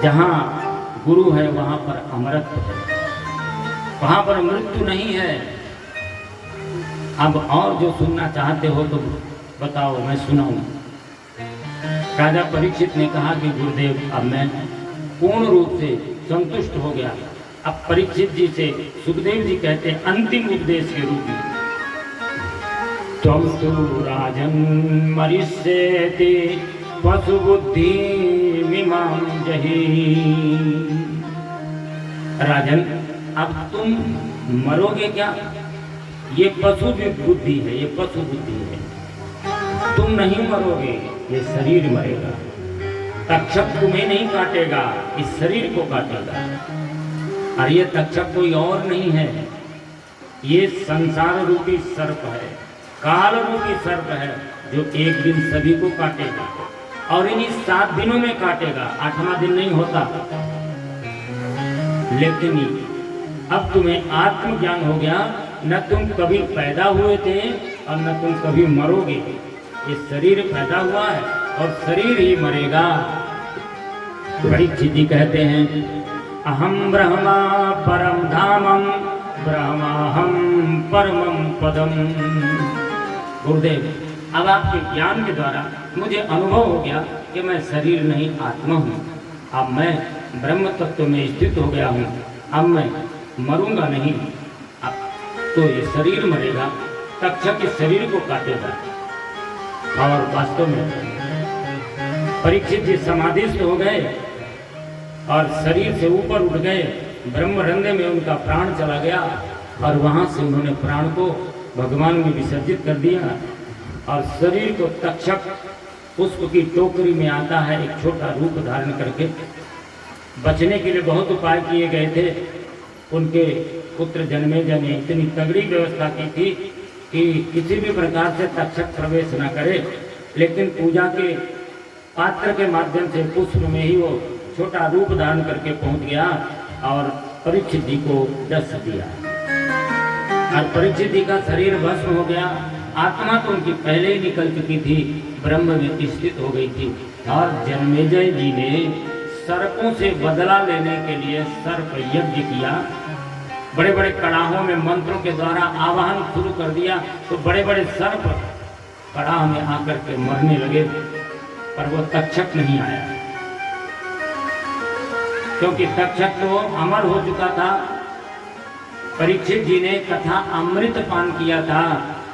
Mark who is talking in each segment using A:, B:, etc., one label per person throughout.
A: जहाँ गुरु है वहाँ पर अमरत्व है, वहाँ पर मृत्यु नहीं है। अब और जो सुनना चाहते हो तो बताओ, मैं सुनाऊं। राजा परीक्षित ने कहा कि गुरुदेव अब मैं पूर्ण रूप से संतुष्ट हो गया। अब परीक्षित जी से सुखदेव जी कहते हैं अंतिम उपदेश के रूप में, त्वं तु राजन् मरिष्येति पशु बुद्धि मिमां जहि। राजन, अब तुम मरोगे क्या? ये पशु बुद्धि है, ये पशु बुद्धि है। तुम नहीं मरोगे, ये शरीर मरेगा। तक्षक तुम्हें नहीं काटेगा, इस शरीर को काटेगा। और ये तक्षक कोई और नहीं है, ये संसार रूपी सर्प है, काल रूपी सर्प है, जो एक दिन सभी को काटेगा और इन्हीं 7 दिनों में काटेगा, 8वां दिन नहीं होता। लेकिन अब तुम्हें आत्मज्ञान हो गया, न तुम कभी पैदा हुए थे और न तुम कभी मरोगे। ये शरीर पैदा हुआ है और शरीर ही मरेगा। परीक्षित जी कहते हैं अहम ब्रह्मा परम धामम ब्रह्माहम परमम पदम। गुरुदेव, अब आपके ज्ञान के द्वारा मुझे अनुभव हो गया कि मैं शरीर नहीं आत्मा हूँ। अब मैं ब्रह्म तत्व में स्थित हो गया हूँ। अब मैं मरूंगा नहीं। अब तो ये शरीर मरेगा, तक्षक इस शरीर को काटेगा। और वास्तव में परीक्षित जी समाधिस्थ हो गए और शरीर से ऊपर उठ गए। ब्रह्मरंध्र में उनका प्राण चला गया और वहां से उन्होंने प्राण को भगवान में विसर्जित कर दिया और शरीर को तक्षक पुष्प की टोकरी में आता है एक छोटा रूप धारण करके। बचने के लिए बहुत उपाय किए गए थे। उनके पुत्र जन्मेजय ने इतनी तगड़ी व्यवस्था की थी कि किसी भी प्रकार से तक्षक प्रवेश न करे, लेकिन पूजा के पात्र के माध्यम से पुष्प में ही वो छोटा रूप धारण करके पहुंच गया और परीक्षित जी को दस दिया। और परीक्षित जी का शरीर भस्म हो गया। आत्मा तो उनकी पहले ही निकल चुकी थी, ब्रह्म में स्थित हो गई थी। और जन्मेजय जी ने सर्पों से बदला लेने के लिए सर्प यज्ञ किया। बड़े बड़े कड़ाहों में मंत्रों के द्वारा आवाहन शुरू कर दिया तो बड़े बड़े सर्प कड़ाह में आकर के मरने लगे, पर वो तक्षक नहीं आया, क्योंकि तक्षक तो अमर हो चुका था। परीक्षित जी ने कथा अमृत पान किया था,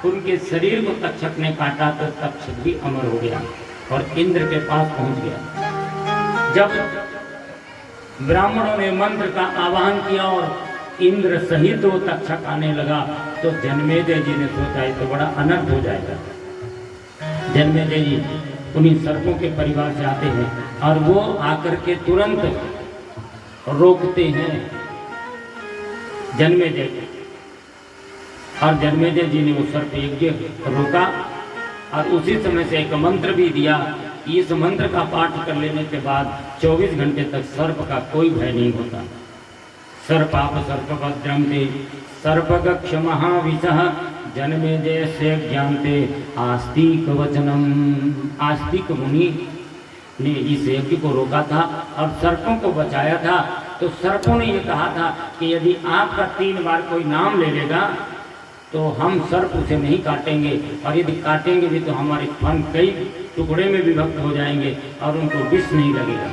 A: उनके शरीर को तक्षक ने काटा तो तक्षक भी अमर हो गया और इंद्र के पास पहुंच गया। जब ब्राह्मणों ने मंत्र का आवाहन किया और इंद्र सहित वो तक्षक आने लगा तो जन्मेजय जी ने सोचा ये तो बड़ा अनर्थ हो जाएगा। जन्मेजय जी उन्हीं सर्पों के परिवार से आते हैं और वो आकर के तुरंत रोकते हैं जन्मेजय को। और जन्मेजय जी ने वो सर्प यज्ञ रोका और उसी समय से एक मंत्र भी दिया। इस मंत्र का पाठ कर लेने के बाद 24 घंटे तक सर्प का कोई भय नहीं होता। सर्पाप सर्पभद्रम ते सर्पगक्ष महाविषः जन्मेजय से ज्ञानते आस्तिक वचनम। आस्तिक मुनि ने इस यज्ञ को रोका था और सर्पों को बचाया था। तो सर्पों ने ये कहा था कि यदि आपका 3 बार कोई नाम ले लेगा तो हम सर्प उसे नहीं काटेंगे, और यदि काटेंगे भी तो हमारे फन कई टुकड़े में विभक्त हो जाएंगे और उनको विष नहीं लगेगा।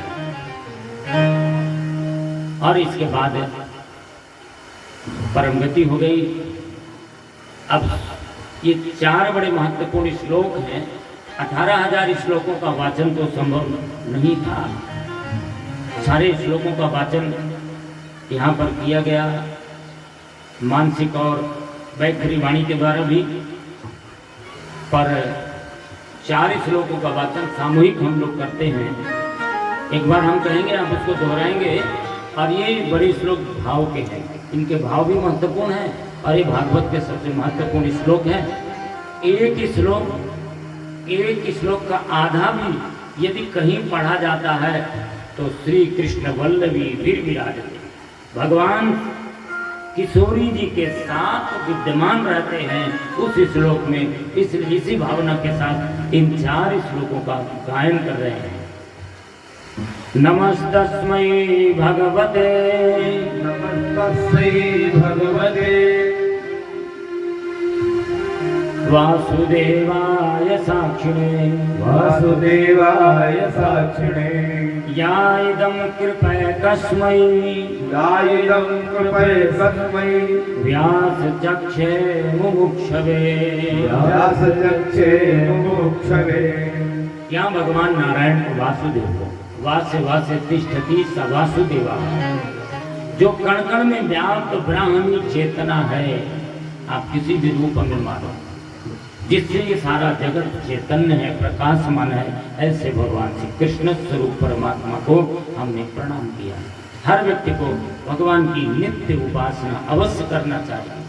A: और इसके बाद परम गति हो गई। अब ये 4 बड़े महत्वपूर्ण श्लोक हैं। 18,000 श्लोकों का वाचन तो संभव नहीं था। सारे श्लोकों का वाचन यहाँ पर किया गया, मानसिक और वैखरी वाणी के द्वारा भी। पर 4 श्लोकों का वाचन सामूहिक हम लोग करते हैं। एक बार हम कहेंगे, आप उसको दोहराएंगे। और ये बड़े श्लोक भाव के हैं, इनके भाव भी महत्वपूर्ण हैं और ये भागवत के सबसे महत्वपूर्ण श्लोक हैं। एक श्लोक का आधा भी यदि कहीं पढ़ा जाता है तो श्री कृष्ण वल्लभी फिर विराजते, भगवान किशोरी जी के साथ विद्यमान रहते हैं उस श्लोक में। इसी भावना के साथ इन 4 श्लोकों का गायन कर रहे हैं। नमस्तस्मै भगवते
B: नमस्तस्मै भगवते
A: वासुदेवाय साक्षिणे
B: वासुदेवाय साक्षिणे
A: या इदं कृपैकस्मै
B: दायिदं कृपैकस्मै
A: व्यासचक्षे मुमुक्षवे
B: व्यासचक्षे मुमुक्षवे।
A: यहाँ भगवान नारायण को वासुदेव को वास्य वास्य तिष्ठति स वासुदेवा, जो कण कण में व्याप्त ब्राह्मी चेतना है, आप किसी भी रूप में मानो, जिससे ये सारा जगत चैतन्य है, प्रकाशमान है, ऐसे भगवान श्री कृष्ण स्वरूप परमात्मा को हमने प्रणाम किया। हर व्यक्ति को भगवान की नित्य उपासना अवश्य करना चाहिए।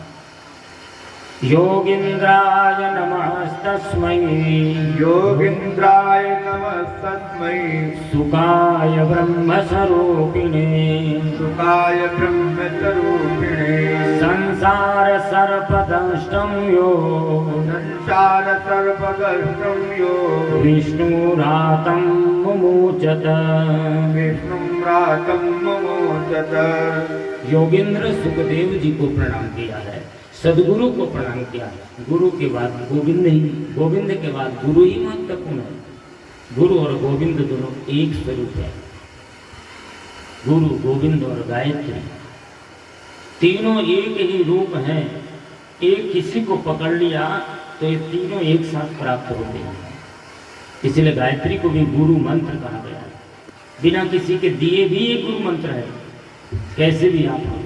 A: योगींद्राय नमस्तस्मै
B: योगींद्राय नमस्तस्मै
A: सुखाय ब्रह्मस्वरूपिणे
B: सुखाय ब्रह्मस्वरूपिणे
A: संसार सर्पदंष्टं यो
B: संसार सर्वदर्शं यो
A: विष्णुरातं मुमुचत
B: विष्णुं रातं मुमोचत।
A: योगेंद्र सुखदेव जी को प्रणाम किया है, सदगुरु को प्रणाम किया है। गुरु के बाद गोविंद ही, गोविंद के बाद गुरु ही महत्वपूर्ण है। गुरु और गोविंद दोनों एक स्वरूप है। गुरु गोविंद और गायत्री तीनों एक ही रूप हैं। एक किसी को पकड़ लिया तो ये तीनों एक साथ प्राप्त होते हैं। इसलिए गायत्री को भी गुरु मंत्र कहा गया है। बिना किसी के दिए भी ये गुरु मंत्र है, कैसे भी आप हो।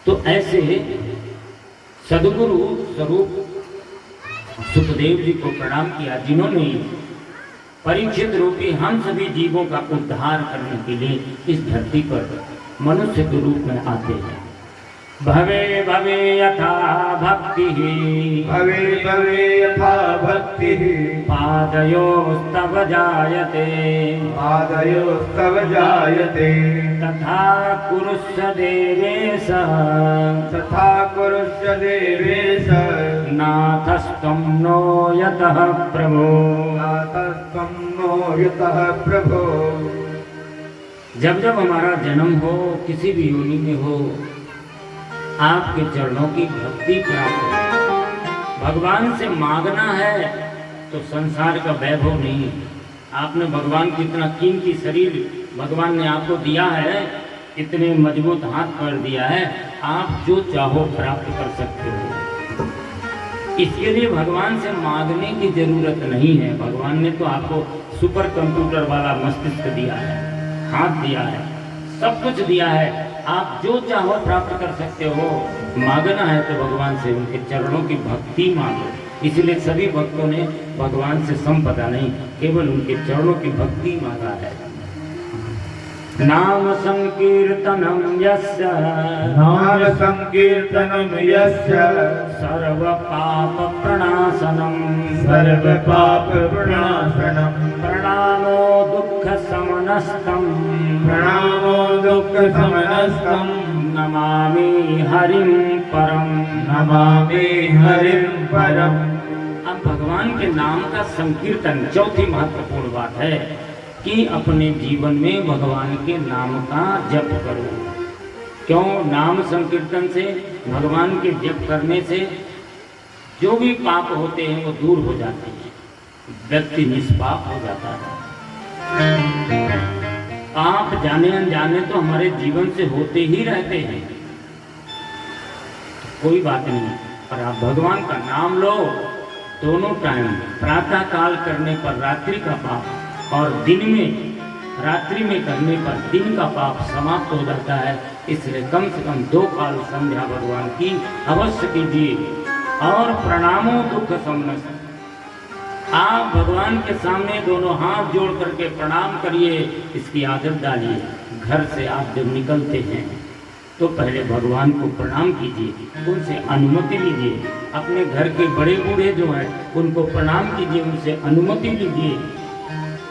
A: तो ऐसे सदगुरु स्वरूप सुखदेव जी को प्रणाम किया, जिन्होंने परीक्षित रूपी हम सभी जीवों का उद्धार करने के लिए इस धरती पर मनुष्य के रूप में आते हैं। भवे भवे यथा भक्ति
B: भवे भवे यथा भक्ति
A: पादयोस्तव जायते
B: पादयोस्तव जायते
A: तथा कुरुष्व देवेश
B: तथा कुरुष्व देवेश
A: नाथस्त्वं नो यतः प्रभो
B: नाथस्त्वं नो यतः प्रभो।
A: जब जब हमारा जन्म हो, किसी भी योनि में हो, आपके चरणों की भक्ति प्राप्त हो। भगवान से मांगना है तो संसार का वैभव नहीं। आपने भगवान की इतना कीमती शरीर भगवान ने आपको दिया है, इतने मजबूत हाथ पैर दिया है, आप जो चाहो प्राप्त कर सकते हो। इसके लिए भगवान से मांगने की जरूरत नहीं है। भगवान ने तो आपको सुपर कंप्यूटर वाला मस्तिष्क दिया है, हाथ दिया है, सब कुछ दिया है। आप जो चाहो प्राप्त कर सकते हो। मांगना है तो भगवान से उनके चरणों की भक्ति मांगो। इसलिए सभी भक्तों ने भगवान से संपदा नहीं, केवल उनके चरणों की भक्ति मांगा है। नाम संकीर्तनम यस्य
B: नाम संकीर्तनम यस्य
A: सर्व पाप प्रणाशनम
B: सर्व पाप प्रणाशनम
A: प्रणामो दुख समनस्तम
B: प्रणामो दुख समनस्तम
A: नमामि हरिं परम
B: नमामि हरिं परम।
A: अब भगवान के नाम का संकीर्तन चौथी महत्वपूर्ण बात है कि अपने जीवन में भगवान के नाम का जप करो। क्यों? नाम संकीर्तन से, भगवान के जप करने से जो भी पाप होते हैं वो दूर हो जाते हैं, व्यक्ति निष्पाप हो जाता है। पाप जाने अनजाने तो हमारे जीवन से होते ही रहते हैं, कोई बात नहीं, पर आप भगवान का नाम लो दोनों टाइम, प्रातः काल करने पर रात्रि का पाप और दिन में रात्रि में करने पर दिन का पाप समाप्त हो जाता है। इसलिए कम से कम 2 काल संध्या भगवान की अवश्य कीजिए। और प्रणामो दुख समनस, आप भगवान के सामने दोनों हाथ जोड़ करके प्रणाम करिए। इसकी आदत डालिए। घर से आप जब निकलते हैं तो पहले भगवान को प्रणाम कीजिए, उनसे अनुमति लीजिए। अपने घर के बड़े बूढ़े जो हैं उनको प्रणाम कीजिए, उनसे अनुमति लीजिए।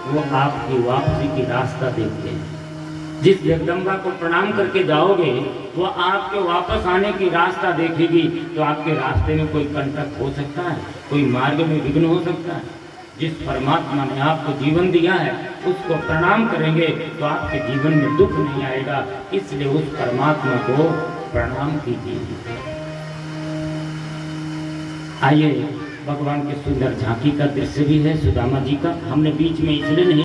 A: वो आपकी वापसी की रास्ता देखते हैं। जिस जगदम्बा को प्रणाम करके जाओगे वो आपके वापस आने की रास्ता देखेगी। तो आपके रास्ते में कोई कंटक हो सकता है, कोई मार्ग में विघ्न हो सकता है। जिस परमात्मा ने आपको जीवन दिया है उसको प्रणाम करेंगे तो आपके जीवन में दुख नहीं आएगा, इसलिए उस परमात्मा को प्रणाम कीजिए। आइए भगवान के सुंदर झांकी का दृश्य भी है सुदामा जी का, हमने बीच में इसलिए नहीं